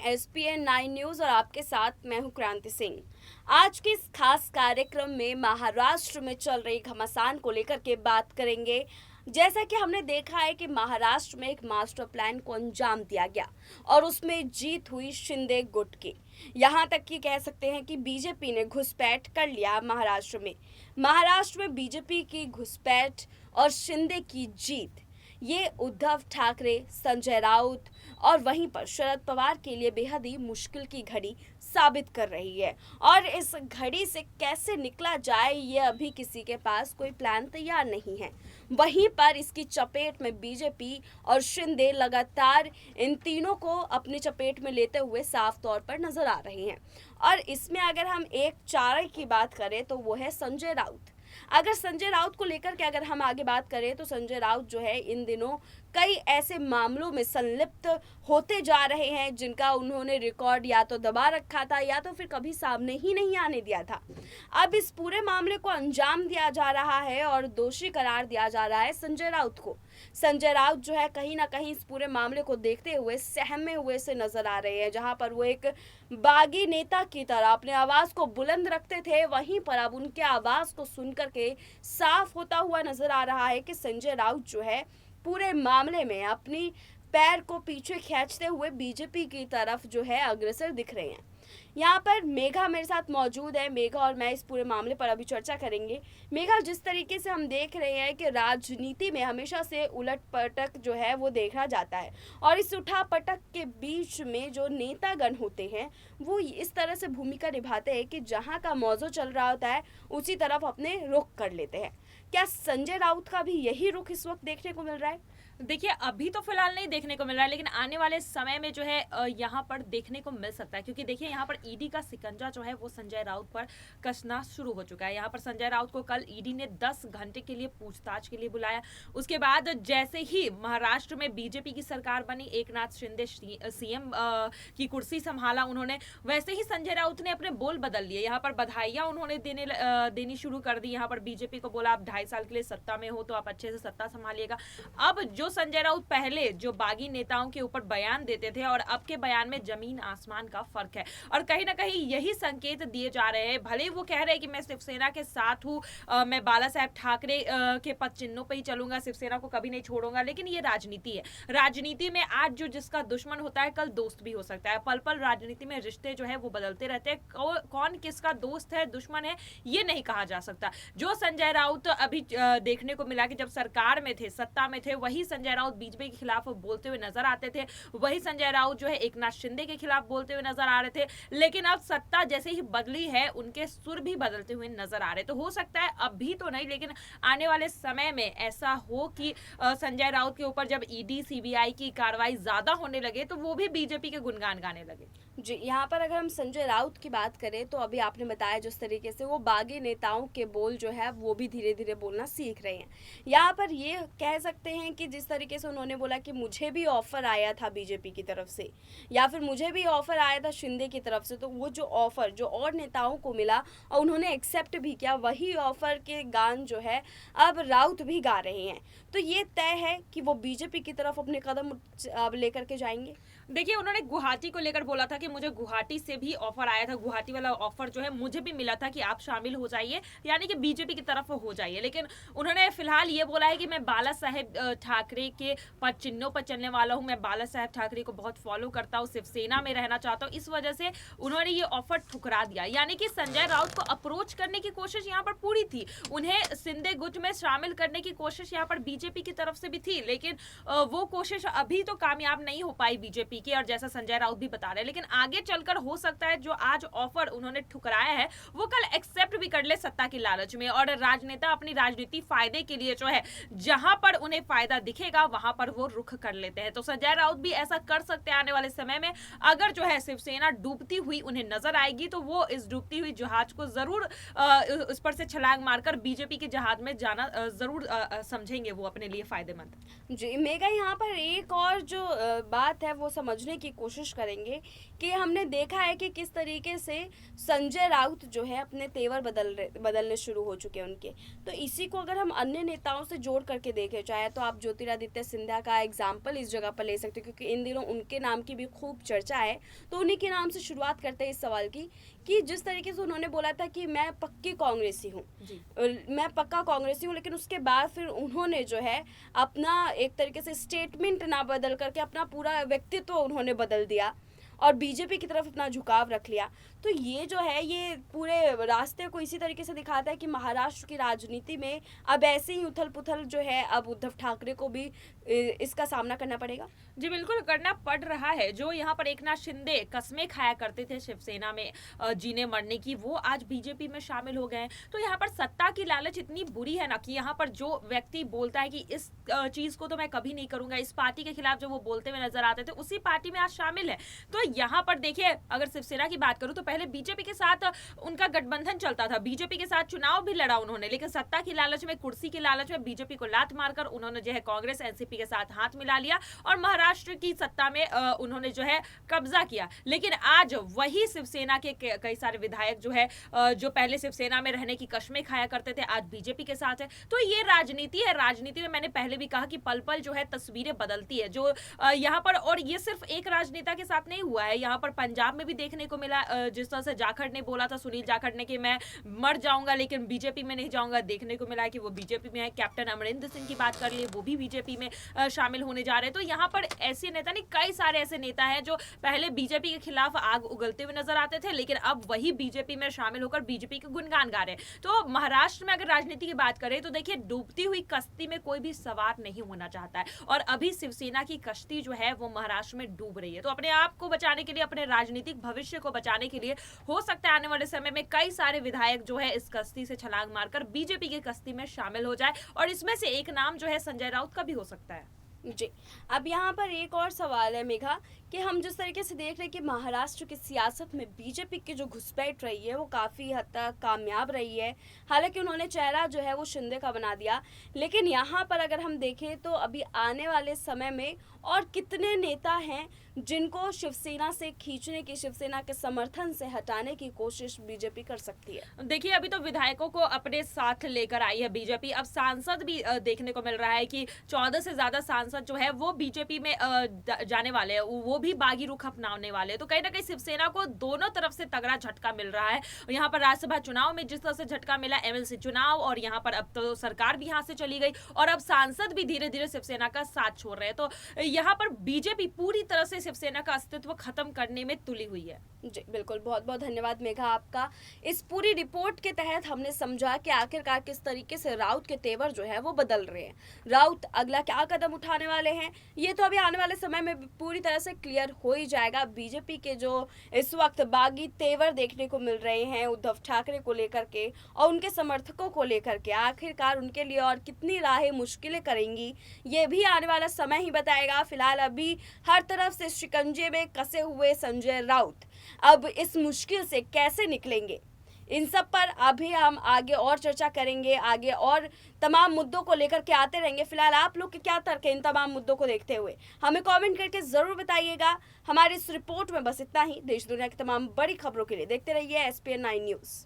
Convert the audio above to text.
ESPN 9 news और आपके साथ मैं हूं क्रांति सिंह। आज के इस खास कार्यक्रम में महाराष्ट्र में चल रही घमासान को लेकर के बात करेंगे। जैसा कि हमने देखा है कि महाराष्ट्र में एक मास्टर प्लान को अंजाम दिया गया और उसमें जीत हुई शिंदे गुट की। यहां तक कि कह सकते हैं कि बीजेपी ने घुसपैठ कर लिया महाराष्ट्र में। महाराष्ट्र में बीजेपी की घुसपैठ और शिंदे की जीत, ये उद्धव ठाकरे, संजय राउत और वहीं पर शरद पवार के लिए बेहद ही मुश्किल की घड़ी साबित कर रही है। और इस घड़ी से कैसे निकला जाए, ये अभी किसी के पास कोई प्लान तैयार नहीं है। वहीं पर इसकी चपेट में बीजेपी और शिंदे लगातार इन तीनों को अपनी चपेट में लेते हुए साफ तौर पर नजर आ रहे हैं। और इसमें अगर हम एक चारे की बात करें तो वो है संजय राउत। अगर संजय राउत को लेकर के अगर हम आगे बात करें तो संजय राउत जो है इन दिनों कई ऐसे मामलों में संलिप्त होते जा रहे हैं जिनका उन्होंने रिकॉर्ड या तो दबा रखा था या तो फिर कभी सामने ही नहीं आने दिया था। अब इस पूरे मामले को अंजाम दिया जा रहा है और दोषी करार दिया जा रहा है संजय राउत को। संजय राउत जो है कहीं ना कहीं इस पूरे मामले को देखते हुए सहमे हुए से नजर आ रहे हैं। जहां पर वो एक बागी नेता की तरह अपने आवाज को बुलंद रखते थे, वहीं पर अब उनके आवाज को सुनकर के साफ होता हुआ नजर आ रहा है कि संजय राउत जो है पूरे मामले में अपनी पैर को पीछे खींचते हुए बीजेपी की तरफ जो है अग्रसर दिख रहे हैं। यहाँ पर मेघा मेरे साथ मौजूद है। मेघा और मैं इस पूरे मामले पर अभी चर्चा करेंगे। मेघा, जिस तरीके से हम देख रहे हैं कि राजनीति में हमेशा से उलट पटक जो है वो देखा जाता है और इस उठा पटक के बीच में जो नेतागण होते हैं वो इस तरह से भूमिका निभाते हैं कि जहाँ का मौजू चल रहा होता है उसी तरफ अपने रुख कर लेते हैं। क्या संजय राउत का भी यही रुख इस वक्त देखने को मिल रहा है? देखिए, अभी तो फिलहाल नहीं देखने को मिल रहा है, लेकिन आने वाले समय में जो है यहाँ पर देखने को मिल सकता है, क्योंकि देखिए यहाँ पर ईडी का शिकंजा जो है वो संजय राउत पर कसना शुरू हो चुका है। यहाँ पर संजय राउत को कल ईडी ने 10 घंटे के लिए पूछताछ के लिए बुलाया। उसके बाद जैसे ही महाराष्ट्र में बीजेपी की सरकार बनी, एकनाथ शिंदे सीएम की कुर्सी संभाला उन्होंने, वैसे ही संजय राउत ने अपने बोल बदल लिए। यहाँ पर बधाइयां उन्होंने देनी शुरू कर दी। यहाँ पर बीजेपी को बोला, आप 2.5 साल के लिए सत्ता में हो तो आप अच्छे से सत्ता संभालिएगा। अब जो संजय राउत पहले जो बागी नेताओं के ऊपर बयान देते थे और अब के बयान में जमीन आसमान का फर्क है। और कहीं ना कहीं यही संकेत दिए जा रहे हैं। भले वो कह रहे हैं कि मैं शिवसेना के साथ हूँ, मैं बाला साहेब ठाकरे के पद चिन्हों पर ही चलूंगा, शिवसेना को कभी नहीं छोड़ूंगा, लेकिन ये राजनीति है। राजनीति में आज जो जिसका दुश्मन होता है कल दोस्त भी हो सकता है। पल पल राजनीति में रिश्ते जो है वो बदलते रहते हैं। कौन किसका दोस्त है, दुश्मन है, ये नहीं कहा जा सकता। जो संजय राउत अभी देखने को मिला कि जब सरकार में थे, सत्ता में थे, वही संजय राउत बीजेपी के खिलाफ बोलते हुए नजर आते थे। वही संजय राउत जो है एकनाथ शिंदे के खिलाफ बोलते हुए नजर आ रहे थे। लेकिन अब सत्ता जैसे ही बदली है, उनके सुर भी बदलते हुए नजर आ रहे। तो हो सकता है, अभी तो नहीं, लेकिन आने वाले समय में ऐसा हो कि संजय राउत के ऊपर जब ईडी सीबीआई की कार्रवाई ज्यादा होने लगे तो वो भी बीजेपी के गुणगान गाने लगे। जी, यहाँ पर अगर हम संजय राउत की बात करें तो अभी आपने बताया जिस तरीके से वो बागी नेताओं के बोल जो है वो भी धीरे धीरे बोलना सीख रहे हैं। यहाँ पर ये कह सकते हैं कि जिस तरीके से उन्होंने बोला कि मुझे भी ऑफर आया था बीजेपी की तरफ से या फिर मुझे भी ऑफर आया था शिंदे की तरफ से, तो वो जो ऑफर जो और नेताओं को मिला और उन्होंने एक्सेप्ट भी किया, वही ऑफर के गान जो है अब राउत भी गा रहे हैं। तो ये तय है कि वो बीजेपी की तरफ अपने कदम अब लेकर के जाएंगे। देखिए, उन्होंने गुवाहाटी को लेकर बोला था कि मुझे गुवाहाटी से भी ऑफर आया था, गुवाहाटी वाला ऑफर जो है मुझे भी मिला था कि आप शामिल हो जाइए, यानी कि बीजेपी की तरफ हो जाइए। लेकिन उन्होंने फिलहाल ये बोला है कि मैं बाला साहेब ठाकरे के पद चिन्हों पर चलने वाला हूं, मैं बाला साहेब ठाकरे को बहुत फॉलो करता हूं, शिवसेना में रहना चाहता हूं। इस वजह से उन्होंने ये ऑफर ठुकरा दिया। यानी कि संजय राउत को अप्रोच करने की कोशिश यहाँ पर पूरी थी, उन्हें शिंदे गुट में शामिल करने की कोशिश यहाँ पर बीजेपी की तरफ से भी थी, लेकिन वो कोशिश अभी तो कामयाब नहीं हो पाई बीजेपी की, और जैसा संजय राउत भी बता रहे हैं। लेकिन आगे चलकर हो सकता है जो आज ऑफर उन्होंने ठुकराया है वो कल एक्सेप्ट भी कर ले सत्ता की लालच में, और राजनेता अपनी राजनीति फायदे के लिए जो है जहां पर उन्हें फायदा दिखेगा वहां पर वो रुख कर लेते हैं। तो संजय राउत भी ऐसा कर सकते हैं आने वाले समय में। अगर जो है शिवसेना डूबती हुई उन्हें नजर आएगी तो वो इस डूबती हुई जहाज को जरूर उस पर से छलांग मारकर बीजेपी के जहाज में जाना जरूर समझेंगे वो अपने लिए फायदेमंद। जी मेघा, यहाँ पर एक और जो बात है वो समझने की कोशिश करेंगे कि हमने देखा है कि किस तरीके से संजय राउत जो है अपने तेवर बदलने शुरू हो चुके हैं उनके। तो इसी को अगर हम अन्य नेताओं से जोड़ करके देखें, चाहे तो आप ज्योतिरादित्य सिंधिया का एग्जाम्पल इस जगह पर ले सकते हो, क्योंकि इन दिनों उनके नाम की भी खूब चर्चा है। तो उन्हीं के नाम से शुरुआत करते हैं इस सवाल की कि जिस तरीके से उन्होंने बोला था कि मैं पक्की कांग्रेसी हूँ, मैं पक्का कांग्रेसी हूँ, लेकिन उसके बाद फिर उन्होंने जो है अपना एक तरीके से स्टेटमेंट ना बदल करके अपना पूरा व्यक्तित्व उन्होंने बदल दिया और बीजेपी की तरफ अपना झुकाव रख लिया। तो ये जो है ये पूरे रास्ते को इसी तरीके से दिखाता है कि महाराष्ट्र की राजनीति में अब ऐसे ही उथल पुथल जो है अब उद्धव ठाकरे को भी इसका सामना करना पड़ेगा। जी बिल्कुल करना पड़ रहा है। जो यहाँ पर एकनाथ शिंदे कस्में खाया करते थे शिवसेना में जीने मरने की, वो आज बीजेपी में शामिल हो गए हैं। तो यहाँ पर सत्ता की लालच इतनी बुरी है ना कि यहाँ पर जो व्यक्ति बोलता है कि इस चीज को तो मैं कभी नहीं करूंगा, इस पार्टी के खिलाफ जो वो बोलते हुए नजर आते थे उसी पार्टी में आज शामिल है। तो यहाँ पर देखिए अगर शिवसेना की बात करूं तो पहले बीजेपी के साथ उनका गठबंधन चलता था, बीजेपी के साथ चुनाव भी लड़ा उन्होंने, लेकिन सत्ता की लालच में, कुर्सी की लालच में बीजेपी को लात मारकर उन्होंने जो है कांग्रेस एनसीपी के साथ हाथ मिला लिया और महाराष्ट्र की सत्ता में उन्होंने जो है कब्जा किया। लेकिन आज वही शिवसेना के कई सारे विधायक जो है जो पहले शिवसेना में रहने की कश्में खाया करते थे आज बीजेपी के साथ है। तो ये राजनीति है। राजनीति में मैंने पहले भी कहा कि पल पल जो है तस्वीरें बदलती है। जो यहाँ पर, और ये सिर्फ एक राजनेता के साथ नहीं हुआ है, यहाँ पर पंजाब में भी देखने को मिला। जिस तरह से जाखड़ ने बोला था, सुनील जाखड़ ने, कि मैं मर जाऊंगा लेकिन बीजेपी में नहीं जाऊंगा, देखने को मिला कि वो बीजेपी में है। कैप्टन अमरिंदर सिंह की बात कर लिए, वो भी बीजेपी में शामिल होने जा रहे हैं। तो यहाँ पर ऐसे नेता नहीं, कई सारे ऐसे नेता हैं जो पहले बीजेपी के खिलाफ आग उगलते हुए नजर आते थे, लेकिन अब वही बीजेपी में शामिल होकर बीजेपी के गुणगान गा रहे हैं। तो महाराष्ट्र में अगर राजनीति की बात करें तो देखिए डूबती हुई कश्ती में कोई भी सवार नहीं होना चाहता है, और अभी शिवसेना की कश्ती जो है वो महाराष्ट्र में डूब रही है। तो अपने आप को बचाने के लिए, अपने राजनीतिक भविष्य को बचाने के लिए हो सकता है आने वाले समय में कई सारे विधायक जो है इस कश्ती से छलांग मारकर बीजेपी की कश्ती में शामिल हो जाए, और इसमें से एक नाम जो है संजय राउत का भी हो सकता है। जी, अब यहाँ पर एक और सवाल है मेघा कि हम जिस तरीके से देख रहे हैं कि महाराष्ट्र की सियासत में बीजेपी की जो घुसपैठ रही है वो काफ़ी हद तक कामयाब रही है। हालांकि उन्होंने चेहरा जो है वो शिंदे का बना दिया, लेकिन यहाँ पर अगर हम देखें तो अभी आने वाले समय में और कितने नेता हैं जिनको शिवसेना से खींचने की, शिवसेना के समर्थन से हटाने की कोशिश बीजेपी कर सकती है। देखिए अभी तो विधायकों को अपने साथ लेकर आई है बीजेपी। अब सांसद भी देखने को मिल रहा है कि 14 से ज्यादा सांसद जो है वो बीजेपी में जाने वाले हैं, वो भी बागी रुख अपनाने वाले हैं। तो कहीं ना कहीं शिवसेना को दोनों तरफ से तगड़ा झटका मिल रहा है। यहाँ पर राज्यसभा चुनाव में जिस तरह से झटका मिला, एमएलसी चुनाव, और यहाँ पर अब तो सरकार भी यहाँ से चली गई और अब सांसद भी धीरे धीरे शिवसेना का साथ छोड़ रहे हैं। तो यहाँ पर बीजेपी पूरी तरह से शिवसेना का अस्तित्व खत्म करने में तुली हुई है। जी बिल्कुल, बहुत बहुत धन्यवाद मेघा आपका। इस पूरी रिपोर्ट के तहत हमने समझा कि आखिरकार किस तरीके से राउत के तेवर जो है वो बदल रहे हैं। राउत अगला क्या कदम उठाने वाले हैं ये तो अभी आने वाले समय में पूरी तरह से क्लियर हो ही जाएगा। बीजेपी के जो इस वक्त बागी तेवर देखने को मिल रहे हैं उद्धव ठाकरे को लेकर के और उनके समर्थकों को लेकर के, आखिरकार उनके लिए और कितनी राहें मुश्किलें करेंगी ये भी आने वाला समय ही बताएगा। फिलहाल अभी हर तरफ से शिकंजे में कसे हुए संजय राउत अब इस मुश्किल से कैसे निकलेंगे, इन सब पर अभी हम आगे और चर्चा करेंगे, आगे और तमाम मुद्दों को लेकर के आते रहेंगे। फिलहाल आप लोग के क्या तर्क है इन तमाम मुद्दों को देखते हुए, हमें कमेंट करके जरूर बताइएगा। हमारी इस रिपोर्ट में बस इतना ही। देश दुनिया की तमाम बड़ी खबरों के लिए देखते रहिए SPN 9 न्यूज।